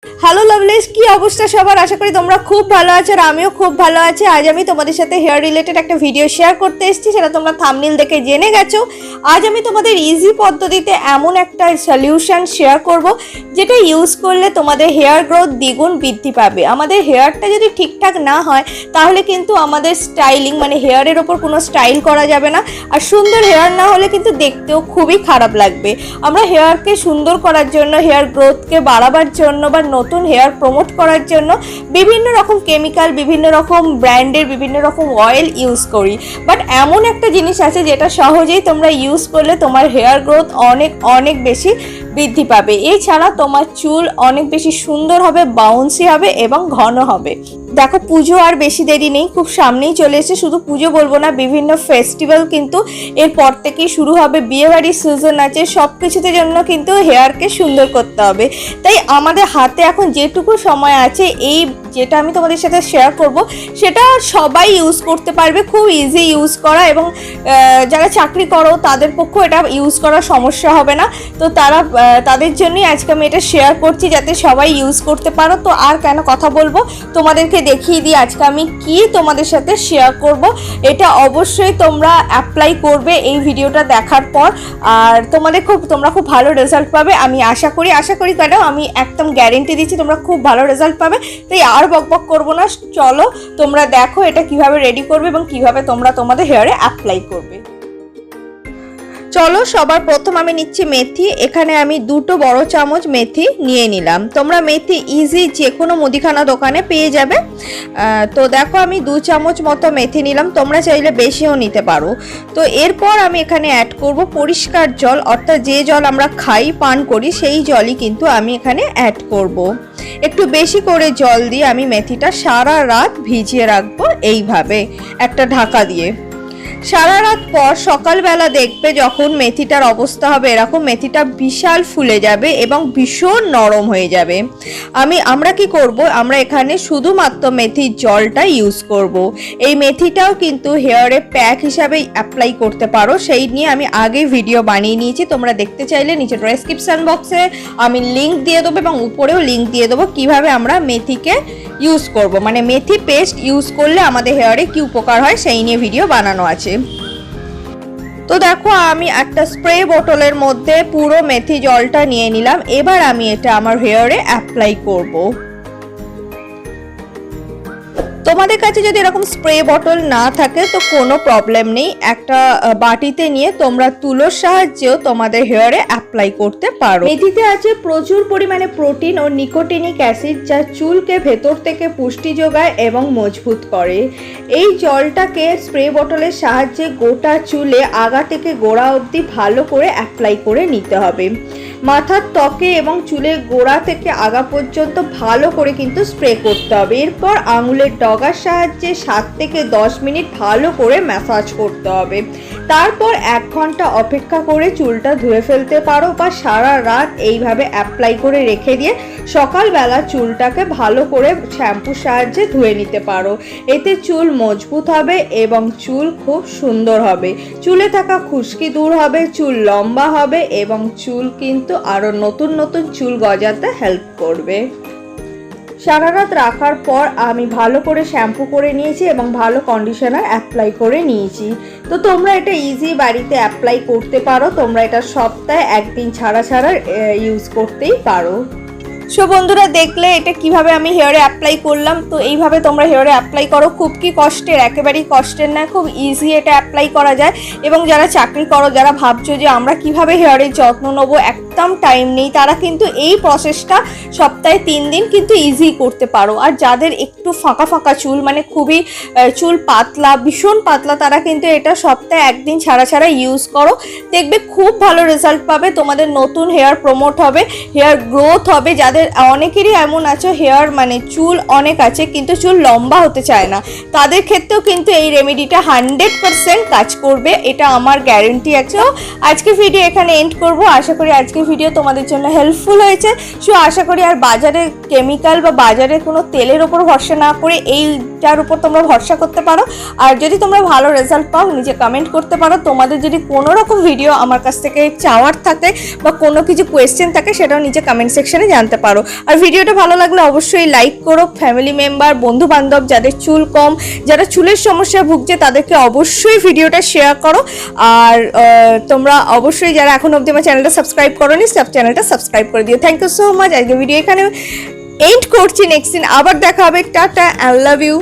Hello লাভলিস, কি অবস্থা সবার? আশা করি তোমরা খুব ভালো আছো আর আমিও খুব ভালো আছি। আজ আমি তোমাদের সাথে হেয়ার রিলেটেড একটা ভিডিও শেয়ার করতে এসেছি, সেটা তোমরা থাম্বনেল দেখে জেনে গেছো। আজ আমি তোমাদের ইজি পদ্ধতিতে এমন একটা সলিউশন শেয়ার করব যেটা ইউজ করলে তোমাদের হেয়ার গ্রোথ দ্বিগুণ বৃদ্ধি পাবে। আমাদের হেয়ারটা যদি ঠিকঠাক না হয় তাহলে কিন্তু আমাদের স্টাইলিং মানে হেয়ারের ওপর কোনো স্টাইল করা যাবে না, আর সুন্দর হেয়ার না হলে কিন্তু দেখতেও খুবই খারাপ লাগবে। আমরা হেয়ারকে সুন্দর করার জন্য, হেয়ার গ্রোথকে বাড়াবার জন্য বা নতুন হেয়ার প্রমোট করার জন্য বিভিন্ন রকম কেমিক্যাল, বিভিন্ন রকম ব্র্যান্ডের বিভিন্ন রকম অয়েল ইউজ করি। বাট এমন একটা জিনিস আছে যেটা সহজেই তোমরা ইউজ করলে তোমার হেয়ার গ্রোথ অনেক অনেক বেশি বৃদ্ধি পাবে। এছাড়া তোমার চুল অনেক বেশি সুন্দর হবে, বাউন্সি হবে এবং ঘন হবে। দেখো, পুজো আর বেশি দেরি নেই, খুব সামনেই চলে এসেছে। শুধু পুজো বলবো না, বিভিন্ন ফেস্টিভ্যাল কিন্তু এরপর থেকেই শুরু হবে, বিয়েবাড়ির সিজন আছে, সব কিছুতে জন্য কিন্তু হেয়ারকে সুন্দর করতে হবে। তাই আমাদের হাতে এখন যেটুকু সময় আছে, এই যেটা আমি তোমাদের সাথে শেয়ার করব সেটা সবাই ইউজ করতে পারবে, খুব ইজি ইউজ করা, এবং যারা চাকরি করো তাদের পক্ষেও এটা ইউজ করার সমস্যা হবে না। তো তাদের জন্যই আজকে আমি এটা শেয়ার করছি, যাতে সবাই ইউজ করতে পারো। তো আর কেন কথা বলবো, তোমাদেরকে দেখিয়ে দিই আজকে আমি কি তোমাদের সাথে শেয়ার করব। এটা অবশ্যই তোমরা অ্যাপ্লাই করবে এই ভিডিওটা দেখার পর, আর তোমরা খুব ভালো রেজাল্ট পাবে। আমি আশা করি কেন, আমি একদম গ্যারেন্টি দিচ্ছি তোমরা খুব ভালো রেজাল্ট পাবে। তাই আর বকবক করবো না, চলো তোমরা দেখো এটা কিভাবে রেডি করবে এবং কিভাবে তোমরা তোমাদের হেয়ারে অ্যাপ্লাই করবে। চলো, সবার প্রথম আমি নিচ্ছি মেথি। এখানে আমি 2 বড় চামচ মেথি নিয়ে নিলাম। তোমরা মেথি ইজি যে কোনো মুদিখানা দোকানে পেয়ে যাবে। তো দেখো, আমি 2 চামচ মতো মেথি নিলাম, তোমরা চাইলে বেশিও নিতে পারো। তো এরপর আমি এখানে অ্যাড করব পরিষ্কার জল, অর্থাৎ যে জল আমরা খাই পান করি সেই জলই কিন্তু আমি এখানে অ্যাড করব। একটু বেশি করে জল দিয়ে আমি মেথিটা সারা রাত ভিজিয়ে রাখবো, এইভাবে একটা ঢাকা দিয়ে। সারা রাত পর সকালবেলা দেখবে যখন মেথিটার অবস্থা হবে এরকম, মেথিটা বিশাল ফুলে যাবে এবং ভীষণ নরম হয়ে যাবে। আমরা কি করব, আমরা এখানে শুধুমাত্র মেথির জলটা ইউজ করব। এই মেথিটাও কিন্তু হেয়ারে প্যাক হিসাবে অ্যাপ্লাই করতে পারো, সেই নিয়ে আমি আগে ভিডিও বানিয়ে নিয়েছি। তোমরা দেখতে চাইলে নিচে ডেসক্রিপশন বক্সে আমি লিঙ্ক দিয়ে দেবো এবং উপরেও লিঙ্ক দিয়ে দেবো কিভাবে আমরা মেথিকে ইউজ করব, মানে মেথি পেস্ট ইউজ করলে আমাদের হেয়ারে কি উপকার হয় সেই নিয়ে ভিডিও বানানো আছে। তো দেখো, আমি একটা স্প্রে বোতলের মধ্যে পুরো মেথি জলটা নিয়ে নিলাম। এবার আমি এটা আমার হেয়ারে অ্যাপ্লাই করব। তোমাদের কাছে যদি এরকম স্প্রে বটল না থাকে তো কোনো প্রবলেম নেই, একটা বাটিতে নিয়ে তোমরা তুলোর সাহায্যেও তোমাদের হেয়ারে অ্যাপ্লাই করতে পারো। মেথিতে আছে প্রচুর পরিমাণে প্রোটিন ও নিকোটিনিক অ্যাসিড, যা চুলকে ভেতর থেকে পুষ্টি যোগায় এবং মজবুত করে। এই জলটাকে স্প্রে বটলের সাহায্যে গোটা চুলে আগা থেকে গোড়া অবধি ভালো করে অ্যাপ্লাই করে নিতে হবে। মাথার ত্বকে এবং চুলের গোড়া থেকে আগা পর্যন্ত ভালো করে কিন্তু স্প্রে করতে হবে। এরপর আঙুলের ডগার সাহায্যে 7 থেকে 10 মিনিট ভালো করে ম্যাসাজ করতে হবে। তারপর 1 ঘন্টা অপেক্ষা করে চুলটা ধুয়ে ফেলতে পারো, বা সারা রাত এইভাবে অ্যাপ্লাই করে রেখে দিয়ে সকালবেলা চুলটাকে ভালো করে শ্যাম্পুর সাহায্যে ধুয়ে নিতে পারো। এতে চুল মজবুত হবে এবং চুল খুব সুন্দর হবে, চুলে থাকা খুশকি দূর হবে, চুল লম্বা হবে এবং চুল কিন্তু আরো নতুন নতুন চুল গজাতে হেল্প করবে। সারা রাত রাখার পর আমি ভালো করে শ্যাম্পু করে নিয়েছি এবং ভালো কন্ডিশনার অ্যাপ্লাই করে নিয়েছি। তো তোমরা এটা ইজি বাড়িতে অ্যাপ্লাই করতে পারো, তোমরা এটা সপ্তাহে 1 দিন ছাড়া ইউজ করতেই পারো। সো বন্ধুরা, দেখলে এটা কিভাবে আমি হেয়ারে অ্যাপ্লাই করলাম। তো এইভাবে তোমরা হেয়ারে অ্যাপ্লাই করো, খুব কি কষ্টের, একেবারেই কষ্টের না, খুব ইজি এটা অ্যাপ্লাই করা যায়। এবং যারা চাকরি করো, যারা ভাবছো যে আমরা কিভাবে হেয়ারের যত্ন নেবো, একদম টাইম নেই, তারা কিন্তু এই প্রসেসটা সপ্তাহে 3 দিন কিন্তু ইজি করতে পারো। আর যাদের একটু ফাঁকা ফাঁকা চুল, মানে খুবই চুল পাতলা, ভীষণ পাতলা, তারা কিন্তু এটা সপ্তাহে 1 দিন ছাড়া ইউজ করো, দেখবে খুব ভালো রেজাল্ট পাবে। তোমাদের নতুন হেয়ার প্রমোট হবে, হেয়ার গ্রোথ হবে। যাদের অনেকেরই এমন আছে হেয়ার মানে চুল অনেক আছে কিন্তু চুল লম্বা হতে চায় না, তাদের ক্ষেত্রেও কিন্তু এই রেমেডিটা 100% কাজ করবে, এটা আমার গ্যারেন্টি আছে। আজকে ভিডিও এখানে এন্ড করব। আশা করি আজকে ভিডিও তোমাদের জন্য হেল্পফুল হয়েছে। সো আশা করি আর বাজারে কেমিক্যাল বা বাজারে কোনো তেলের উপর ভরসা না করে এইটার উপর তোমরা ভরসা করতে পারো। আর যদি তোমরা ভালো রেজাল্ট পাও, নিচে কমেন্ট করতে পারো। তোমাদের যদি কোনো রকম ভিডিও আমার কাছ থেকে চাওয়ার থাকে বা কোনো কিছু কোয়েশ্চেন থাকে, সেটাও নিচে কমেন্ট সেকশনে জানতে পারো। পারো। আর ভিডিওটা ভালো লাগলে অবশ্যই লাইক করো, ফ্যামিলি মেম্বার, বন্ধু বান্ধব যাদের চুল কম, যারা চুলের সমস্যা ভুগছে তাদেরকে অবশ্যই ভিডিওটা শেয়ার করো। আর তোমরা অবশ্যই যারা এখন অবধি আমার চ্যানেলটা সাবস্ক্রাইব করোনি, চ্যানেলটা সাবস্ক্রাইব করে দিও। Thank you so much. আজকে ভিডিও এখানে এন্ড করছি, নেক্সট দিন আবার দেখা হবে। Tata, I love you.